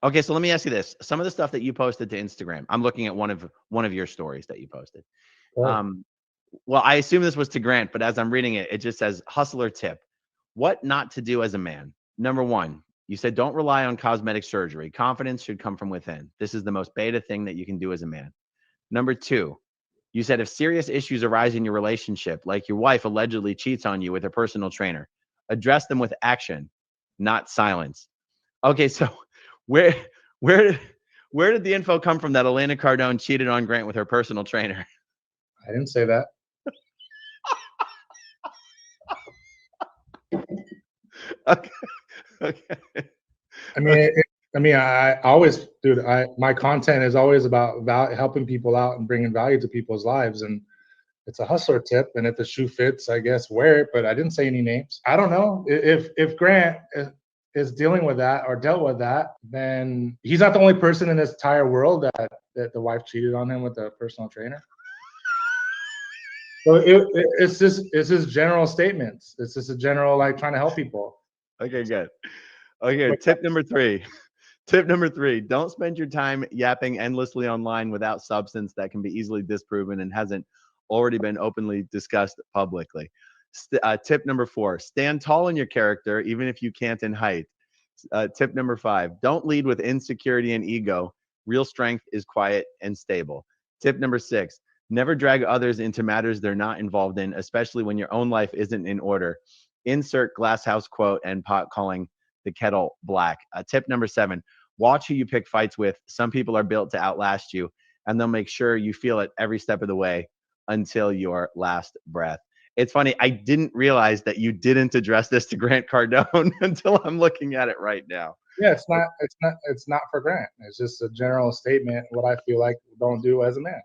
Okay, so let me ask you this. Some of the stuff that you posted to Instagram, I'm looking at one of your stories that you posted. Right. Um, well, I assume this was to Grant, but as I'm reading it, it just says hustler tip. What not to do as a man. Number one, you said don't rely on cosmetic surgery. Confidence should come from within. This is the most beta thing that you can do as a man. Number two, you said if serious issues arise in your relationship, like your wife allegedly cheats on you with her personal trainer, address them with action, not silence. Okay, so where where did where did the info come from that Elena Cardone cheated on Grant with her personal trainer? I didn't say that. Okay, okay. I mean, I always, dude. My content is always about helping people out and bringing value to people's lives, and it's a hustler tip. And if the shoe fits, I guess wear it. But I didn't say any names. I don't know if Grant is dealing with that or dealt with that, then he's not the only person in this entire world that the wife cheated on him with a personal trainer. So it's just general statements. It's just a general like trying to help people. Okay, good. Okay, tip number three. Tip number three, don't spend your time yapping endlessly online without substance that can be easily disproven and hasn't already been openly discussed publicly. Tip number four, stand tall in your character, even if you can't in height. Tip number five, don't lead with insecurity and ego. Real strength is quiet and stable. Tip number six, never drag others into matters they're not involved in, especially when your own life isn't in order. Insert glasshouse quote and pot calling the kettle black. Tip number seven, watch who you pick fights with. Some people are built to outlast you, and they'll make sure you feel it every step of the way until your last breath. It's funny, I didn't realize that you didn't address this to Grant Cardone until I'm looking at it right now. Yeah, it's not for Grant. It's just a general statement. What I feel like don't do as a man.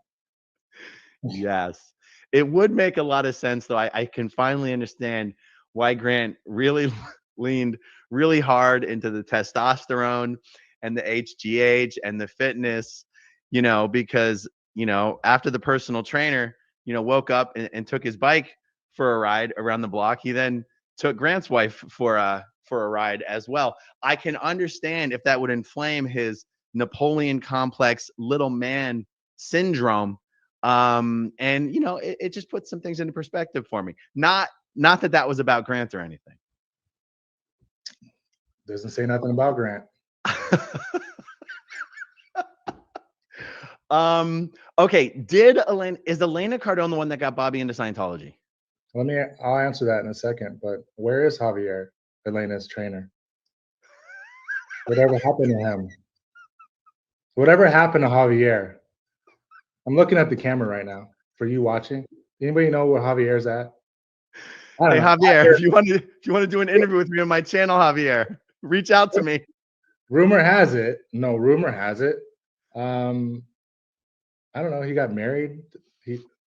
Yes. It would make a lot of sense, though. I can finally understand why Grant really leaned really hard into the testosterone and the HGH and the fitness, because, after the personal trainer, woke up and took his bike for a ride around the block. He then took Grant's wife for a ride as well. I can understand if that would inflame his Napoleon complex little man syndrome. And it just puts some things into perspective for me. Not that that was about Grant or anything. Doesn't say nothing about Grant. Okay. Is Elena Cardone the one that got Bobby into Scientology? I'll answer that in a second. But where is Javier, Elena's trainer? Whatever happened to him? Whatever happened to Javier? I'm looking at the camera right now for you watching. Anybody know where Javier's at? Hey, Javier, if you want to do an interview with me on my channel, Javier, reach out to me. Rumor has it. I don't know. He got married.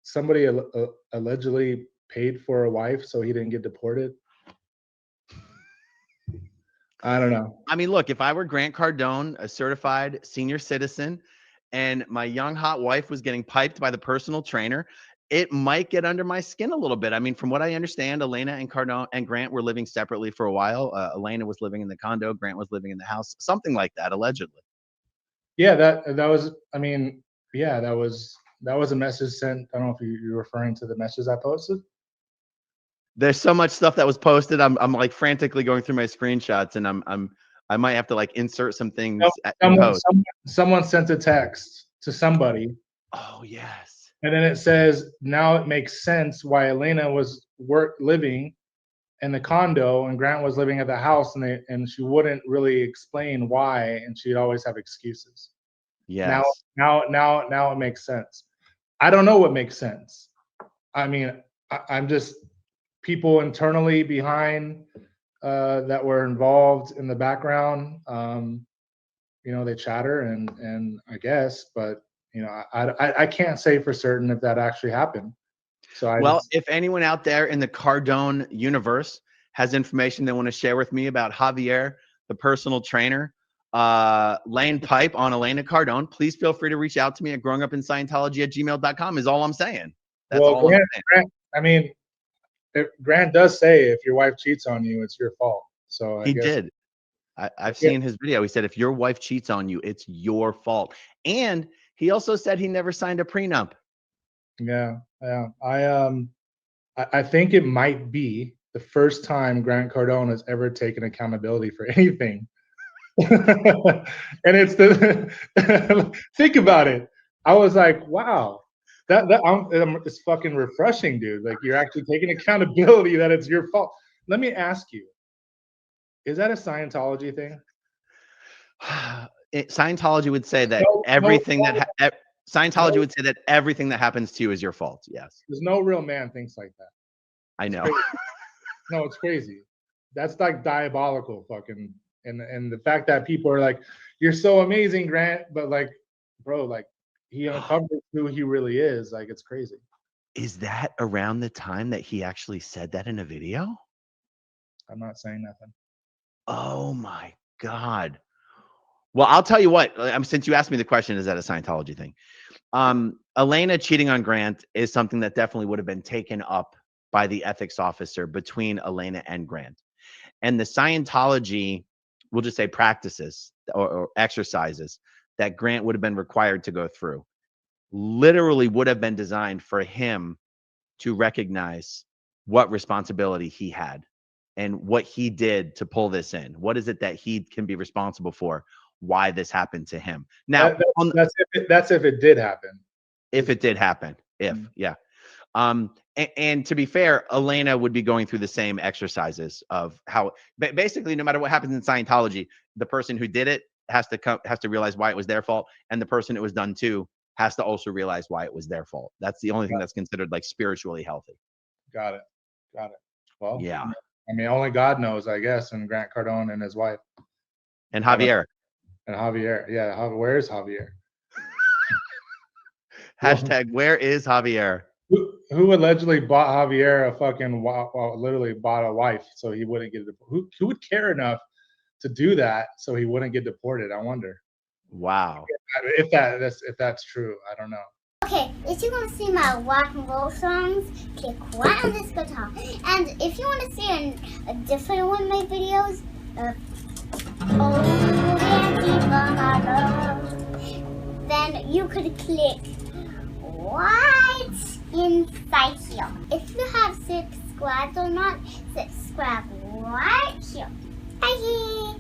Somebody allegedly paid for a wife so he didn't get deported. I don't know. I mean, look, if I were Grant Cardone, a certified senior citizen, and my young hot wife was getting piped by the personal trainer, it might get under my skin a little bit. I mean, from what I understand, Elena and Cardone and Grant were living separately for a while. Elena was living in the condo, Grant was living in the house, something like that, allegedly. Yeah, that was. I mean, yeah, that was a message sent. I don't know if you're referring to the message I posted. There's so much stuff that was posted. I'm like frantically going through my screenshots, and I might have to like insert some things in post. Someone sent a text to somebody. Oh yes. And then it says, now it makes sense why Elena was living in the condo and Grant was living at the house, and she wouldn't really explain why, and she'd always have excuses. Yes. Now it makes sense. I don't know what makes sense. I mean, I'm just people internally behind that were involved in the background. They chatter and I guess, but I can't say for certain if that actually happened. So if anyone out there in the Cardone universe has information they want to share with me about Javier, the personal trainer, laying pipe on Elena Cardone, please feel free to reach out to me at growingupinscientology@gmail.com is all I'm saying. That's all I'm saying. Grant, I mean, Grant does say if your wife cheats on you, it's your fault. So I guess did. I've seen his video. He said, if your wife cheats on you, it's your fault. And he also said he never signed a prenup. Yeah. I think it might be the first time Grant Cardone has ever taken accountability for anything. And it's think about it. I was like, wow, it's fucking refreshing, dude. Like, you're actually taking accountability that it's your fault. Let me ask you, is that a Scientology thing? Scientology would say that Scientology would say that everything that happens to you is your fault. Yes. There's no real man thinks like that. I know. No, it's crazy. That's like diabolical, fucking. And the fact that people are like, "You're so amazing, Grant," but like, bro, like, he uncovered who he really is. Like, it's crazy. Is that around the time that he actually said that in a video? I'm not saying nothing. Oh my God. Well, I'll tell you what, since you asked me the question, is that a Scientology thing? Elena cheating on Grant is something that definitely would have been taken up by the ethics officer between Elena and Grant. And the Scientology, we'll just say practices or exercises that Grant would have been required to go through, literally would have been designed for him to recognize what responsibility he had and what he did to pull this in. What is it that he can be responsible for? Why this happened to him? Now, that's if it did happen. If it did happen, yeah. And to be fair, Elena would be going through the same exercises of how basically no matter what happens in Scientology, the person who did it has to realize why it was their fault, and the person it was done to has to also realize why it was their fault. That's the only thing that's considered like spiritually healthy. Got it. Well, yeah. I mean, only God knows, I guess, and Grant Cardone and his wife. And Javier. And Javier. Yeah, where's Javier? Hashtag where is Javier? Who allegedly bought Javier a fucking, literally bought a wife so he wouldn't get deported? Who would care enough to do that so he wouldn't get deported? I wonder. Wow. If that's true, I don't know. Okay, if you want to see my rock and roll songs, click right on this guitar. And if you want to see a different one of my videos, then you could click right inside here. If you have subscribed or not, subscribe right here. Bye.